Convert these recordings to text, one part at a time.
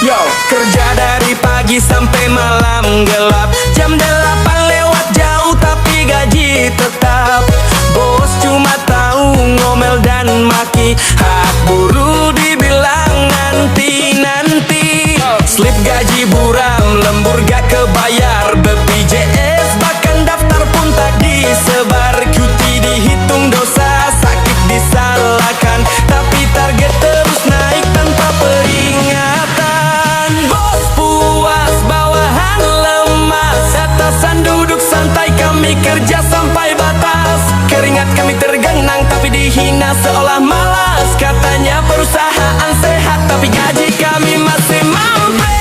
Yo, kerja dari pagi sampai malam gelap. Jam 8 lewat jauh tapi gaji tetap. Bos cuma tahu ngomel dan maki. Hak buruh dibilang nanti-nanti. Slip gaji buram, lembur gak kebayar. BPJS bahkan daftar pun tak disebar. Cuti dihitung dosa, sakit disalahkan. Tapi target terus naik tanpa peringatan. Bos puas, bawahan lemas. Atasan duduk santai, kami kerja sampai batas. Keringat kami tergenang tapi dihina seolah malas. Katanya perusahaan sehat tapi gaji kami masih mampir.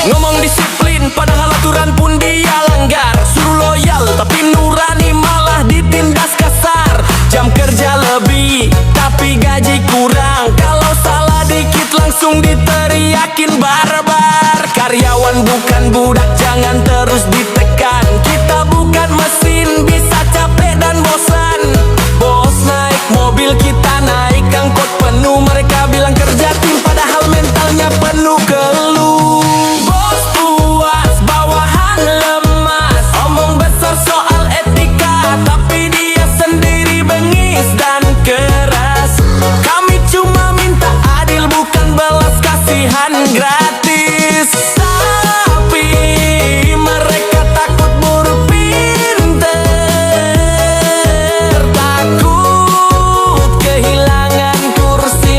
Ngomong disiplin padahal aturan pun dia langgar. Suruh loyal tapi nurani malah ditindas kasar. Jam kerja lebih tapi gaji kurang. Kalau salah dikit langsung diteriakin barbar. Karyawan bukan budak, jangan terus ditekan. Kita bukan mesin, bisa capek dan bosan. Bos naik mobil, kita naik angkot penuh. Mereka bilang kerja tim padahal mentalnya penuh keluh. Bos puas, bawahan lemas. Omong besar soal etika tapi dia sendiri bengis dan keras. Kami cuma minta adil bukan belas kasihan gratis. Tapi mereka takut buruh pinter. Takut kehilangan kursi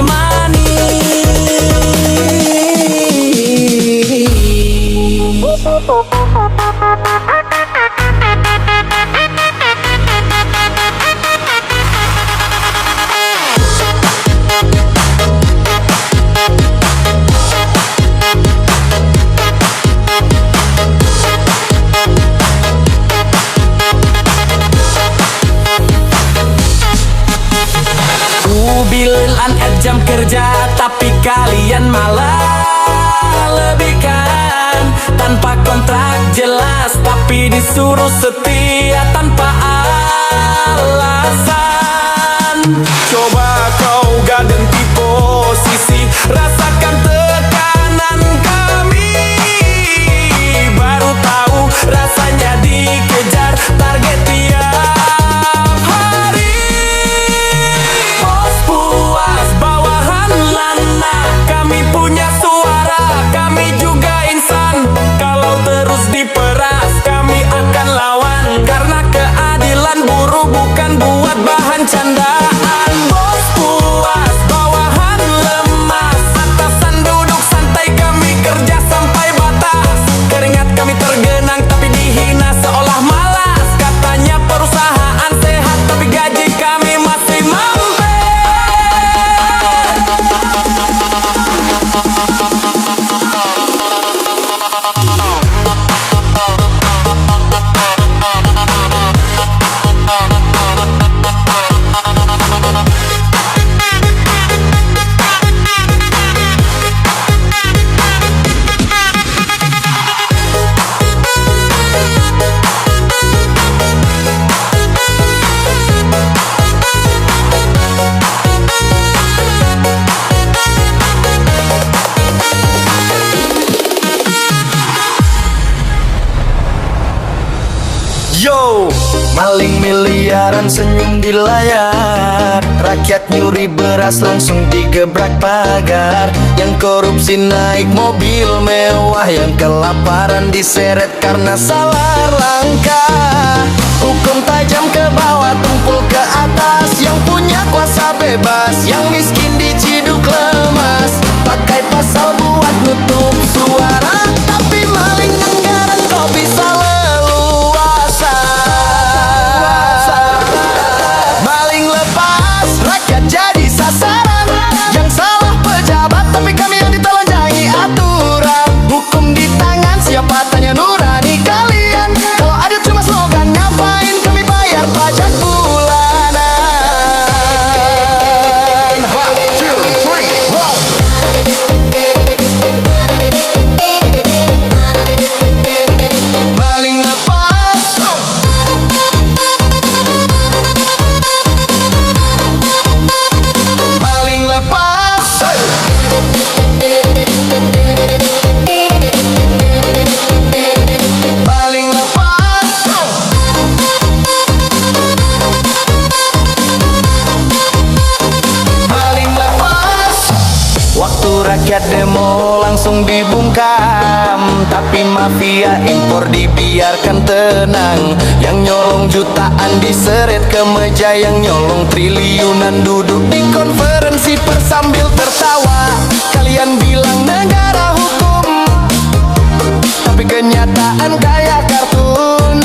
bilang jam kerja tapi kalian malah lebihkan. Tanpa kontrak jelas tapi disuruh setia tanpa alasan. Coba kau ganti posisi, rasakan tekanan kami. Baru tahu rasanya dikejar target tiap hari. Bos puas, bawahan lana. Kami punya suara, kami juga insan. Kalau terus diperas, kami akan lawan. Karena keadilan buruh bukan buat bahan candaan. Bos puas, bawahan lemas. Atasan duduk santai, kami kerja sampai batas. Keringat kami tergenang tapi dihina seolah malas. Katanya perusahaan sehat tapi gaji kami masih mampir. Yo, maling miliaran senyum di layar. Rakyat nyuri beras langsung digebrak pagar. Yang korupsi naik mobil mewah. Yang kelaparan diseret karena salah langkah. Hukum tajam ke bawah, tumpul ke atas. Yang punya kuasa bebas, yang miskin diciduk lemas. Pakai pasal buat nutup suara, tapi maling anggaran kau bisa leluasa. Maling lepas, rakyat jadi sasaran. Yang salah pejabat, tapi kami yang ditelanjangi aturan. Hukum di tangan, siapa tanya nurani kalian? Kalau ada cuma slogan, ngapain kami bayar? Rakyat demo langsung dibungkam, tapi mafia impor dibiarkan tenang. Yang nyolong jutaan diseret ke meja, yang nyolong triliunan duduk di konferensi pers sambil tertawa. Kalian bilang negara hukum, tapi kenyataan kayak kartun.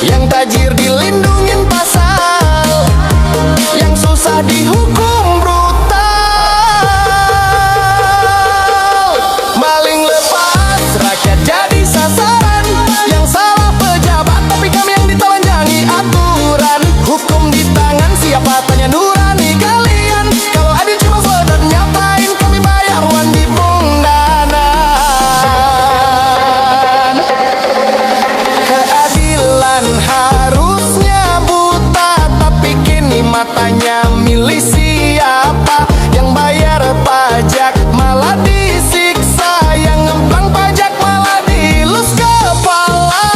Yang tajir dilindungin pasal, yang susah dihukum brutal. Maling lepas, rakyat jadi sasaran. Yang salah pejabat, tapi kami yang ditelanjangi aturan. Hukum di tangan siapa, tanya nurani kalian. Kalau adil cuma slogan, nyapain kami bayar uang di bungdanan. Keadilan harusnya buta, tapi kini matanya milih siapa. Yang bayar pajak malah disiksa, yang ngembang pajak malah dilus kepala.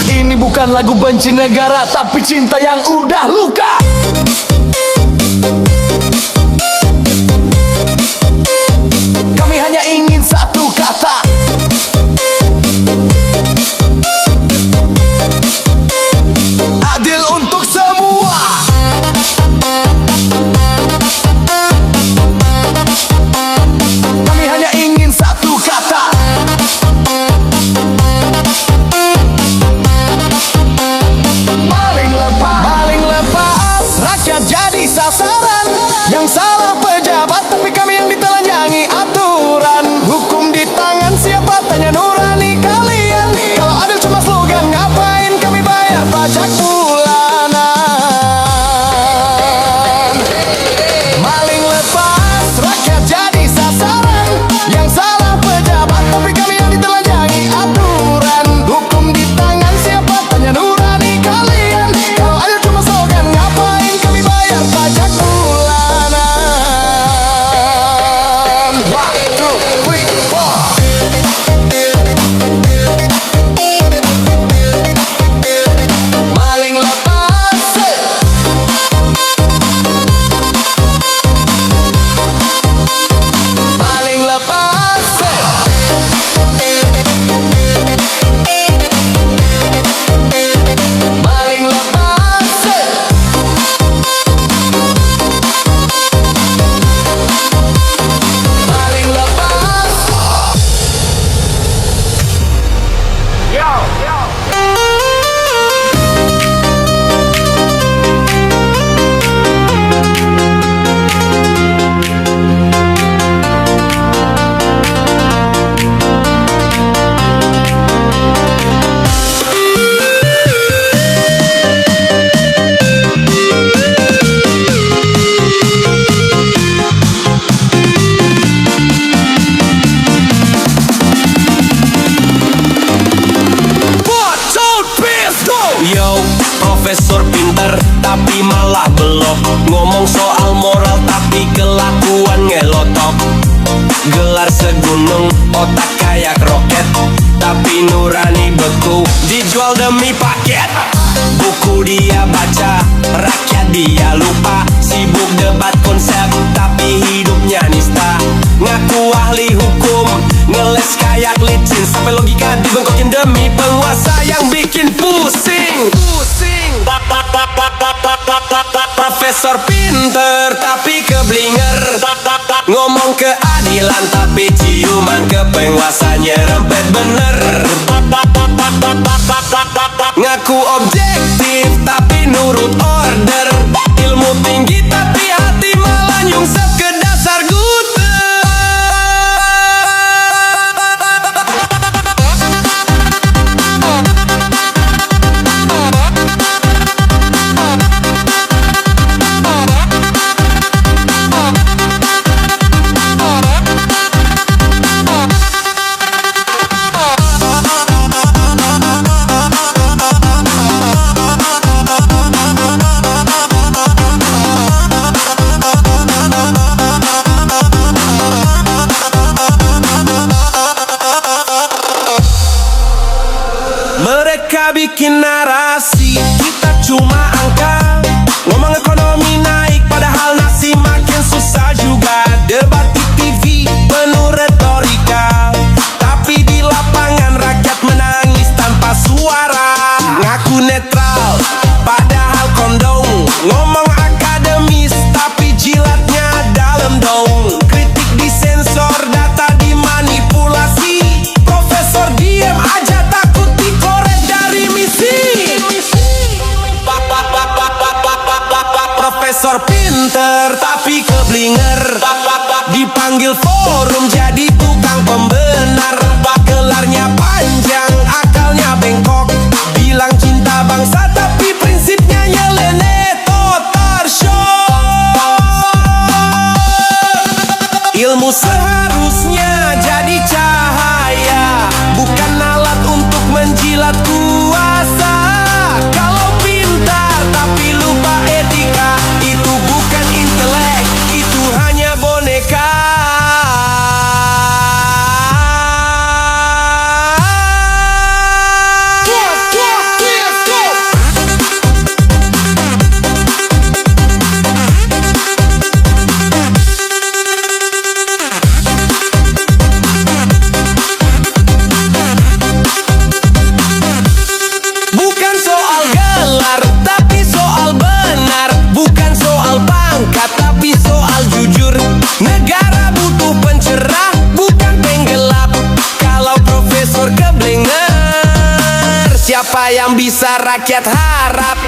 Ini bukan lagu benci negara, tapi cinta yang udah luka. Kami hanya ingin satu kata: adil untuk semua. Kami hanya ingin satu kata: maling lepas. Maling lepas, rakyat jadi sasaran. Yang salah pejabat, tapi kami yang ditelanjangi aturan. Hukum di tangan siapa, tanya nurani kalian. Kalau adil cuma slogan, ngapain kami bayar pajak bulanan. Maling lepas, rakyat jadi sasaran. Yang salah pejabat, tapi kami yang ditelanjangi aturan. Hukum di tangan siapa, tanya nurani kalian. Kalau adil cuma slogan, ngapain kami bayar pajak bulanan. One, two, three, four. Maling lepas, maling lepas, maling lepas, maling lepas. Yo, yo. Yo, profesor pinter tapi malah belok. Ngomong soal moral tapi kelakuan ngelotok. Gelar segunung, otak kayak roket, tapi nurani beku, dijual demi paket. Buku dia baca, rakyat dia lupa. Sibuk debat konsep, tapi hidupnya nista. Ngaku ahli hukum, ngeles kayak licin, sampai logika dibengkokin demi penguasa yang bikin pusing. Profesor pinter tapi keblinger, ngomong keadilan tapi ciuman ke penguasanya rempet bener. Ngaku objektif tapi nurut order, ilmu tinggi tapi hati malah nyungsep ke dasar guter. keblinger. Dipanggil forum jadi tukang pembenar. Gelarnya panjang, akalnya bengkok. Bilang cinta bangsa tapi prinsipnya nyeleneh. Totar shock. Ilmu seharusnya jadi cahaya, bukan alat untuk menjilat kuasa. Kalau pintar tapi lupa etika, itu bukan intelek, itu hanya boneka. Bukan soal gelar, tapi soal benar. Bukan soal pangkat, tapi soal jujur. Negara butuh pencerah, bukan penggelap. Kalau profesor keblinger, siapa yang bisa rakyat harap?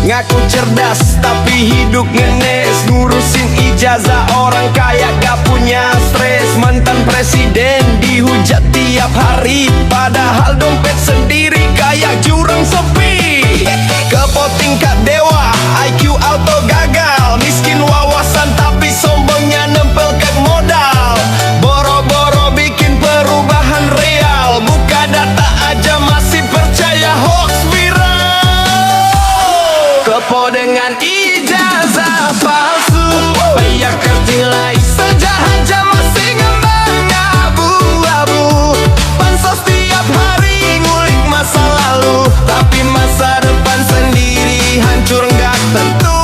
Ngaku cerdas tapi hidup ngenes, ngurusin ijazah orang kaya gak punya stres. Mantan presiden dihujat tiap hari, padahal dompet sendiri kayak jurang sepi. Kepo tingkat dewa, IQ auto gagal. Miskin wawasan tapi sombongnya nempel ke modal. Boro-boro bikin perubahan real, buka data aja masih percaya hoax viral. Kepo dengan ijazah palsu, bayar nilai sejahat jam masih ngembang abu-abu. Pansos tiap hari ngulik masa lalu, tapi masa depan sendiri hancur nggak tentu.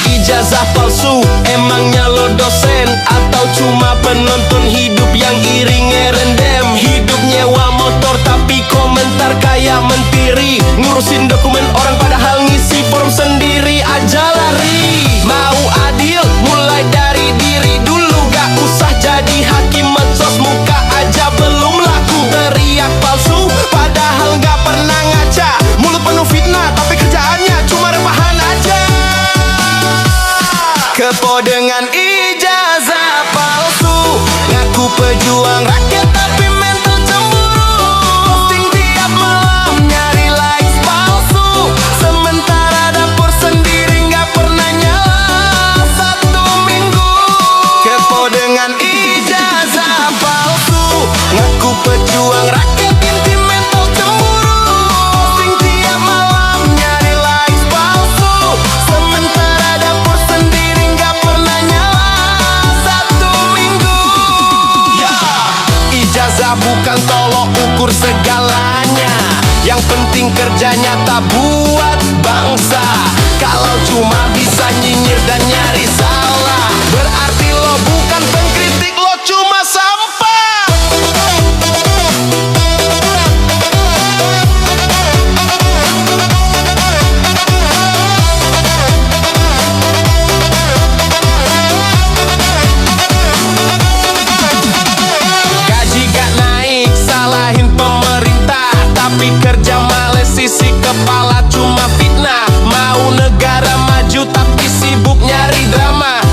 Ijazah palsu, emangnya lo dosen atau cuma penonton hidup yang iringnya rendem? Hidup nyewa motor tapi komentar kayak mentiri, ngurusin dokumen orang padahal ngisi form sendiri aja lari. Mau adil mulai dari diri dulu, gak usah jadi hakim medsos, muka aja belum laku. Teriak palsu padahal gak pernah ngaca, mulut penuh fitnah tapi kerjaannya cuma rebahan aja. Kepo dengan ijazah palsu, ngaku pejuang rakyat tapi mental cemburu. Posting tiap malam nyari likes palsu, sementara dapur sendiri nggak pernah nyala 1 minggu. Kepo dengan ijazah palsu, ngaku pejuang rakyat inti mental cemburu. Posting tiap malam nyari likes palsu, sementara dapur sendiri nggak pernah nyala 1 minggu. Ijazah bukan tolok ukur segalanya, yang penting kerja nyata buat bangsa. Kalau cuma bisa nyinyir dan nyari salah, berarti lo bukan pengkritik, lo cuma sampah. Gaji gak naik, salahin pemerintah, tapi kerja males sisi kepala cuma fitnah. Mau negara maju tapi sibuk nyari drama,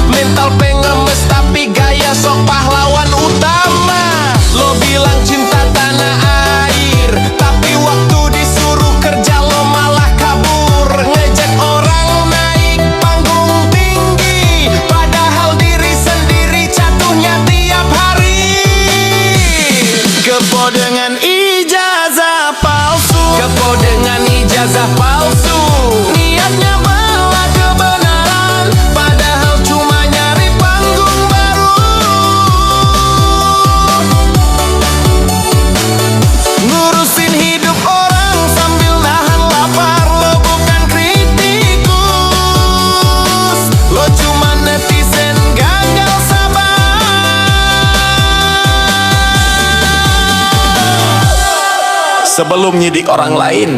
Sebelum nyidik orang lain,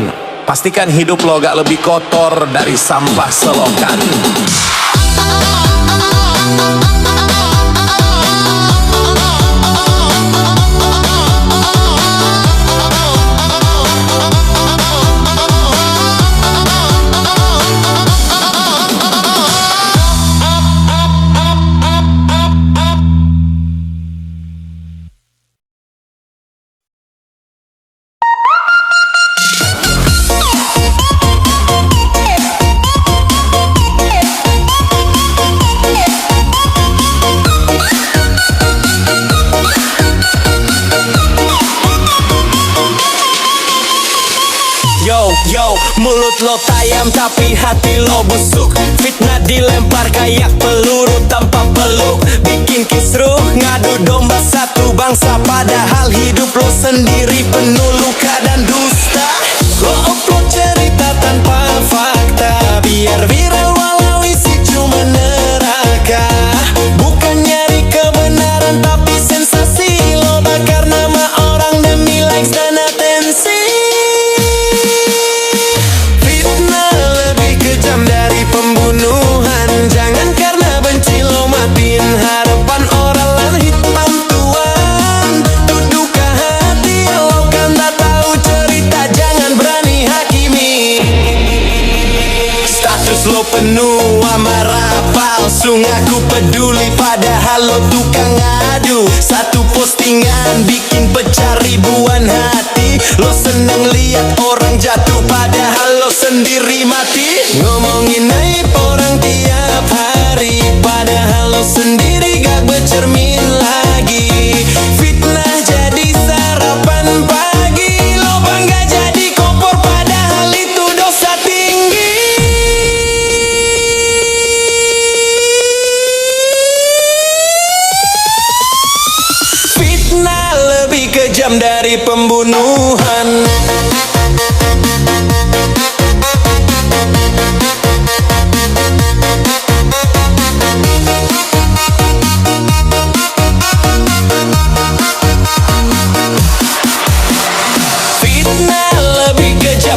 pastikan hidup lo gak lebih kotor dari sampah selokan. Yo, mulut lo tajam tapi hati lo busuk. Fitnah dilempar kayak peluru tanpa peluk. Bikin kisruh, ngadu domba satu bangsa. Padahal hidup lo sendiri penuh luka dan dusta. Lo upload cerita tanpa fakta, biar viral walau isi cuma neraka. Bukan nyari kebenaran tapi sensasi. Lo bakar nama orang demi likes dan atensi. Dari pembunuhan, jangan karena benci lo matiin harapan orang lain. Hitam tuan, duduk ke hati lo kan tak tahu cerita, jangan berani hakimi. Status lo penuh amarah palsu, ngaku peduli padahal lo tukang adu. Satu postingan bikin pecah ribuan hati. Lo seneng lihat orang jatuh padahal lo sendiri mati. Ngomongin aib orang tiap hari, padahal lo sendiri gak bercermin lagi. Fitnah jadi sarapan pagi, lo bangga jadi kompor padahal itu dosa tinggi. Fitnah lebih kejam dari pembunuhan.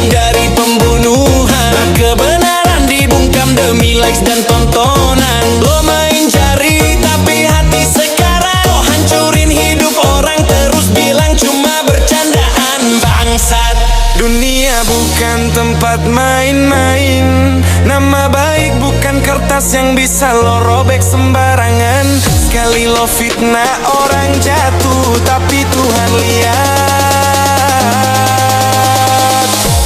Dari pembunuhan, kebenaran dibungkam demi likes dan tontonan. Lo main cari tapi hati sekarang. Lo hancurin hidup orang terus bilang cuma bercandaan. Bangsat, dunia bukan tempat main-main. Nama baik bukan kertas yang bisa lo robek sembarangan. Sekali lo fitnah orang jatuh tapi Tuhan lihat,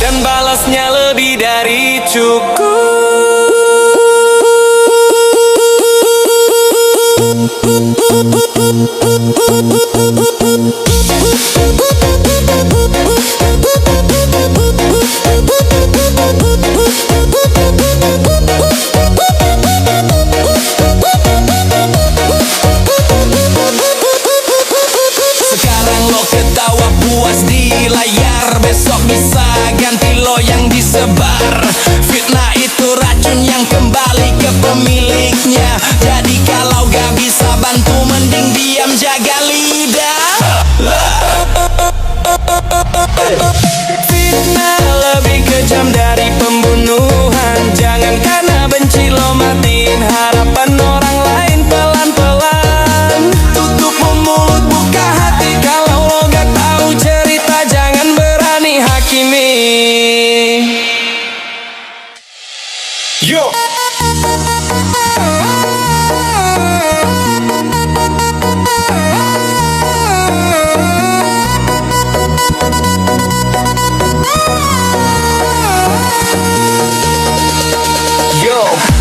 dan balasnya lebih dari cukup. Sekarang lo ketawa puas di layar, besok bisa ganti lo yang disebar. Fitnah itu racun yang kembali ke pemiliknya. Jadi kalau gak bisa bantu mending diam jaga lidah. Fitnah lebih kejam dari pembunuhan. Jangan karena benci lo matiin harapan orang lain pelan-pelan. Tutup mulut buka hati, kalau lo gak tahu cerita jangan berani hakimi. Yo.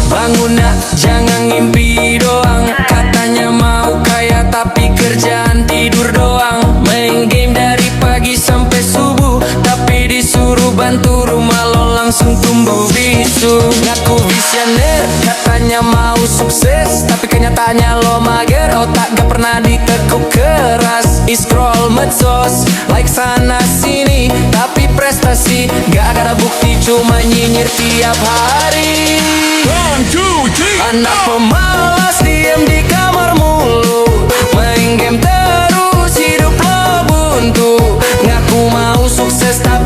Bangun nak, jangan ngimpi doang. Katanya mau kaya tapi kerjaan tidur doang. Main game dari pagi sampai subuh, tapi disuruh bantu rumah lo langsung tumbuh bisu. Ngaku visioner, katanya mau sukses, tapi kenyataannya lo mager. Otak gak pernah ditekuk keras. Scroll medsos, like sana sini, tapi prestasi gak ada bukti, cuma nyinyir tiap hari. 1, 2, 3, Anak pemalas diem di kamar mulu, main game terus hidup lo buntu. Ngaku mau sukses tapi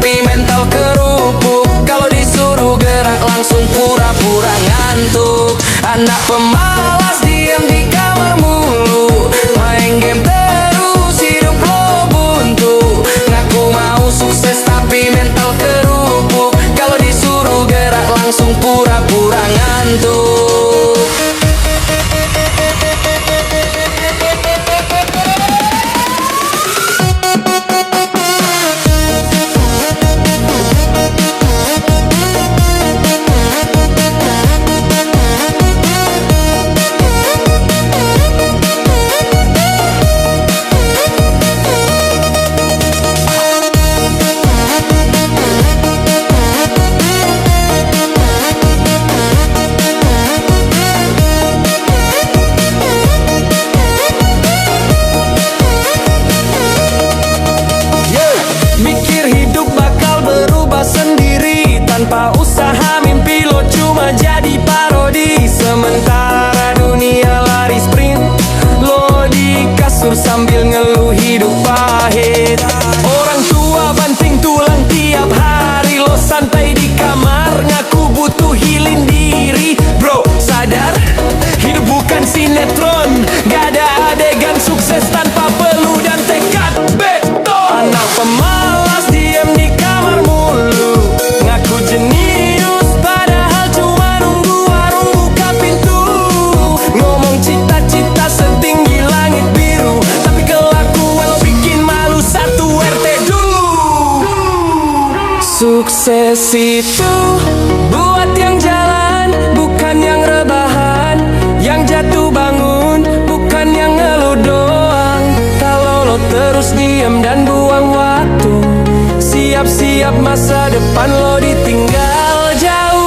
ngantuk. Mikir hidup bakal berubah sendiri, tanpa usaha mimpi lo cuma jadi parodi. Sementara dunia lari sprint, lo di kasur sambil ngeluh hidup pahit. Orang tua banting tulang tiap hari, lo santai di kamar ngaku butuh healing diri. Bro, sadar, hidup bukan sinetron, gak ada adegan sukses tanpa peluh dan tekad beton. Anak pemalas diem di kamar mulu, ngaku jenius padahal cuma nunggu warung buka pintu. Ngomong cita-cita setinggi langit biru, tapi kelakuan lo bikin malu satu RT dulu. Sukses itu buat yang jalan, bukan yang rebahan, yang jatuh bangun, bukan yang ngeluh doang. Kalau lo terus diem dan buang waktu, siap-siap masa depan lo ditinggal jauh.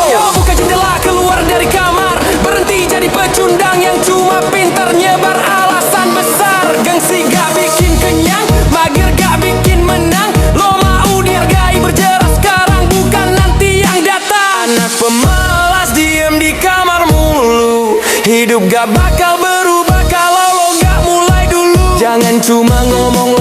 Yo, buka jendela keluar dari kamar, berhenti jadi pecundang yang cuma pintar nyebar alasan besar. Gengsi gak bikin kenyang, mager gak bikin menang. Lo mau dihargai berjelas sekarang, bukan nanti yang datang. Anak pemalas diem di kamar mulu, hidup gak bakal berubah kalau lo gak mulai dulu. Jangan cuma ngomong